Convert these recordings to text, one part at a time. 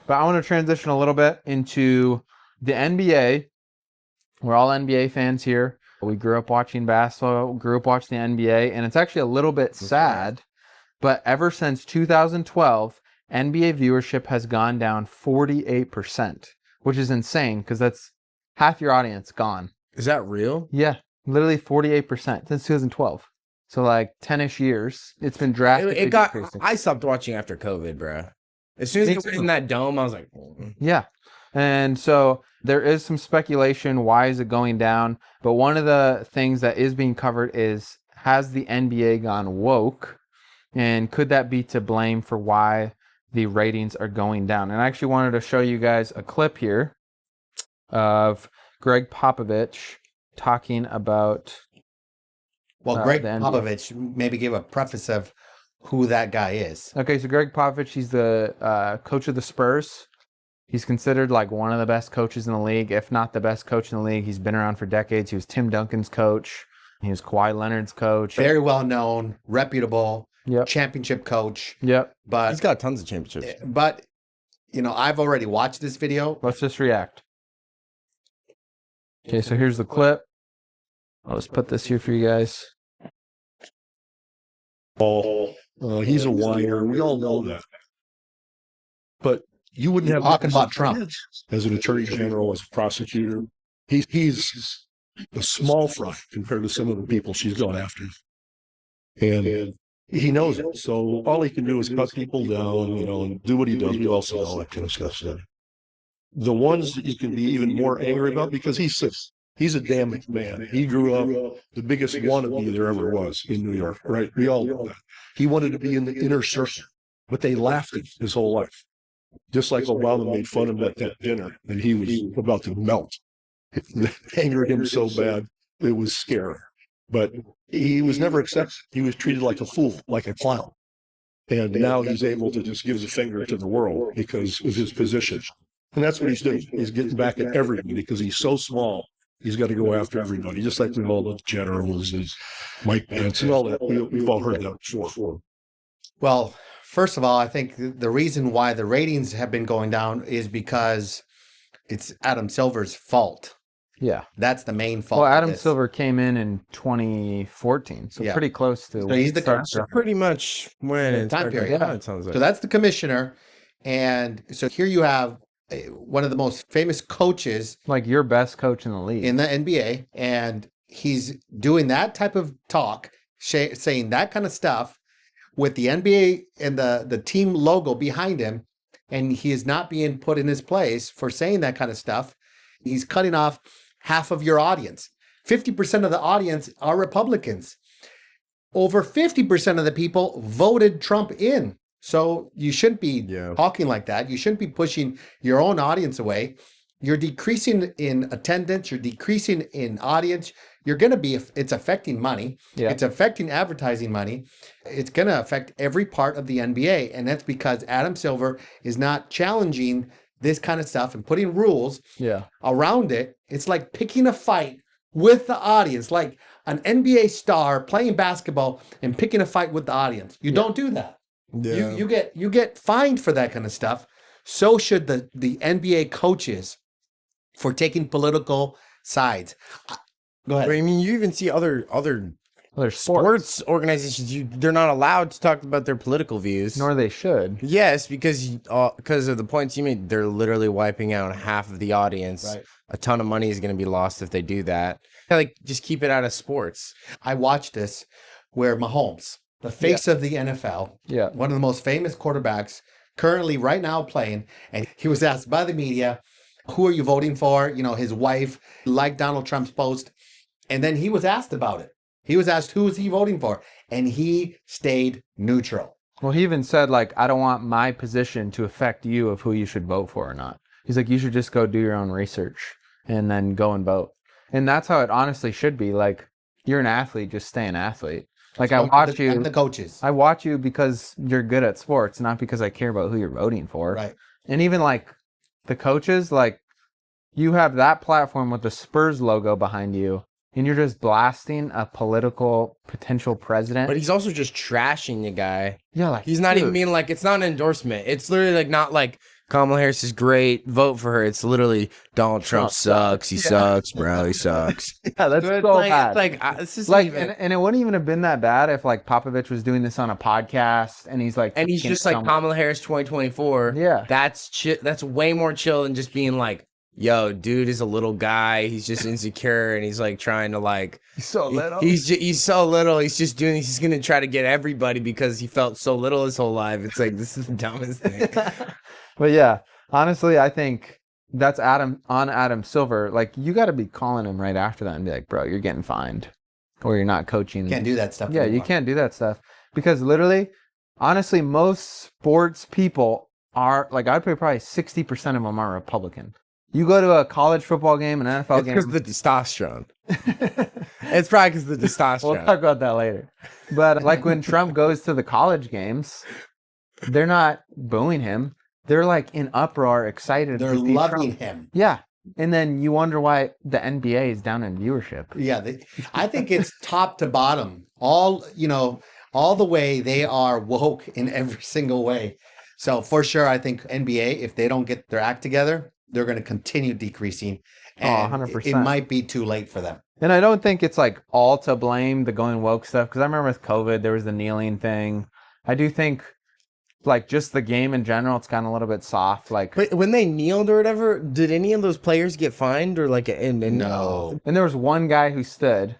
But I want to transition a little bit into the NBA. We're all NBA fans here. We grew up watching basketball, grew up watching the NBA, and it's actually a little bit sad. But ever since 2012, NBA viewership has gone down 48%, which is insane because that's half your audience gone. Is that real? Yeah, literally 48% since 2012. So like 10-ish years, it's been drastically decreasing. I stopped watching after COVID, bro. As soon as it was in that dome, I was like, yeah. And so there is some speculation. Why is it going down? But one of the things that is being covered is, has the NBA gone woke? And could that be to blame for why the ratings are going down? And I actually wanted to show you guys a clip here of Gregg Popovich talking about... Well, Gregg Popovich maybe give a preface of who that guy is. Okay, so Gregg Popovich, he's the coach of the Spurs. He's considered like one of the best coaches in the league, if not the best coach in the league. He's been around for decades. He was Tim Duncan's coach. He was Kawhi Leonard's coach. Very well known, reputable, yep. championship coach. Yep. But he's got tons of championships. But, you know, I've already watched this video. Let's just react. Okay, so here's the clip. I'll just put this here for you guys. He's a whiner. We all know that. But you wouldn't have talking about Trump as an attorney general, as a prosecutor. He's a small fry compared to some of the people she's gone after, and he knows it. So all he can do is cut people down, you know, and do what he does. We also know all that kind of stuff. So the ones that you can be even more angry about, because he's a damn man. He grew up the biggest wannabe there ever was in New York, right? We all know that. He wanted to be in the inner circle, but they laughed at him his whole life. Just like Obama made fun of him at that dinner, and he was about to melt. It angered him so bad, it was scary. But he was never accepted. He was treated like a fool, like a clown. And now he's able to just give the finger to the world because of his position. And that's what he's doing. He's getting back at everybody because he's so small. He's got to go after everybody, just like we've all the generals and Mike Pence and all that. We've all heard that before. Well, first of all, I think the reason why the ratings have been going down is because it's Adam Silver's fault. Yeah. That's the main fault. Well, Adam Silver came in 2014, so pretty close to... So he's the pretty much when it time period. Yeah, it sounds like. So that's the commissioner. And so here you have one of the most famous coaches, like your best coach in the league, in the NBA, and he's doing that type of talk, saying that kind of stuff with the NBA and the team logo behind him, and he is not being put in his place for saying that kind of stuff. He's cutting off half of your audience. 50% of the audience are Republicans. Over 50% of the people voted Trump in. So you shouldn't be talking like that. You shouldn't be pushing your own audience away. You're decreasing in attendance. You're decreasing in audience. You're going to be, it's affecting money. Yeah. It's affecting advertising money. It's going to affect every part of the NBA. And that's because Adam Silver is not challenging this kind of stuff and putting rules around it. It's like picking a fight with the audience, like an NBA star playing basketball and picking a fight with the audience. You don't do that. Yeah. You get fined for that kind of stuff. So should the NBA coaches for taking political sides. Go ahead. I mean, you even see other sports organizations. They're not allowed to talk about their political views, nor they should. Yes, because of the points you made, they're literally wiping out half of the audience. Right. A ton of money is going to be lost if they do that. Like, just keep it out of sports. I watched this where Mahomes, the face of the NFL, one of the most famous quarterbacks currently right now playing, and he was asked by the media, who are you voting for? You know, his wife liked Donald Trump's post, and then he was asked about it. He was asked who is he voting for, and he stayed neutral. Well, he even said, like, I don't want my position to affect you of who you should vote for or not. He's like, you should just go do your own research and then go and vote. And that's how it honestly should be. Like, you're an athlete, just stay an athlete. Like, I watch you. And the coaches. I watch you because you're good at sports, not because I care about who you're voting for. Right. And even, like, the coaches, like, you have that platform with the Spurs logo behind you, and you're just blasting a political potential president. But he's also just trashing the guy. Yeah, like, he's not even being like, it's not an endorsement. It's literally like not like Kamala Harris is great. Vote for her. It's literally Donald Trump sucks. He sucks, bro. He sucks. Yeah, that's So it's so like, bad. it's like this is Like, even. and it wouldn't even have been that bad if like Popovich was doing this on a podcast and he's like, And he's just like Kamala Harris 2024. Yeah. That's way more chill than just being like, yo, dude is a little guy. He's just insecure and he's like trying to like. he's so little. He's so little. He's just doing. He's gonna try to get everybody because he felt so little his whole life. It's like this is the dumbest thing. But yeah, honestly, I think that's Adam Silver. Like, you got to be calling him right after that and be like, bro, you're getting fined, or you're not coaching. Can't do that stuff. Yeah, you anymore. can't do that stuff because literally, honestly, most sports people are like, I'd say probably 60% of them are Republican. You go to a college football game, an NFL It's game. because the testosterone. It's probably because the testosterone. We'll talk about that later. But like when Trump goes to the college games, they're not booing him. They're like in uproar, excited. They're to see loving Trump. him. Yeah. And then you wonder why the NBA is down in viewership. Yeah, I think it's top to bottom. All the way they are woke in every single way. So for sure, I think NBA, if they don't get their act together, they're going to continue decreasing. And 100%. it might be too late for them. And I don't think it's like all to blame, the going woke stuff. Because I remember with COVID, there was the kneeling thing. I do think like just the game in general, it's gotten a little bit soft. Like, But when they kneeled or whatever, did any of those players get fined or like? No. and there was one guy who stood,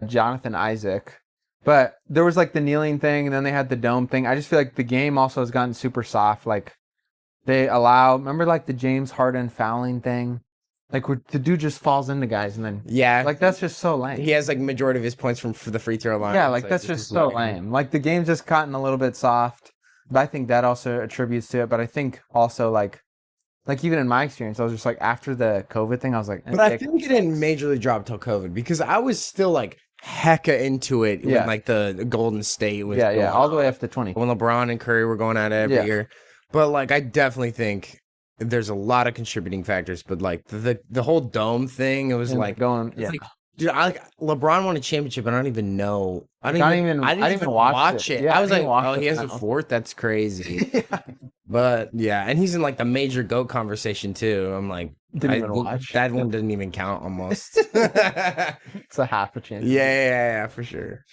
Jonathan Isaac. But there was like the kneeling thing, and then they had the dome thing. I just feel like the game also has gotten super soft. Like they remember like the James Harden fouling thing? Like where the dude just falls into guys and then Yeah, like that's just so lame. he has like majority of his points for the free throw line. Yeah, It's like that's this just is so like- lame. Like the game's just gotten a little bit soft. But I think that also attributes to it. But I think also like even in my experience, I was just like after the COVID thing, I was like, But I think it didn't majorly drop till COVID because I was still like hecka into it Yeah. when like the Golden State was yeah, going all the on. way up to 20. When LeBron and Curry were going at it every Yeah. year. But like I definitely think there's a lot of contributing factors. But like the whole dome thing, it was And like going, it's yeah. like, dude, LeBron won a championship, and I don't even know. I Like, didn't even watch it. Yeah, I was I like, didn't watch oh, the he has a final. fourth. That's crazy. Yeah. But yeah, and he's in like the major GOAT conversation too. I'm like, Didn't even watch. that one doesn't even count almost. Yeah, It's a half a chance. yeah, for sure.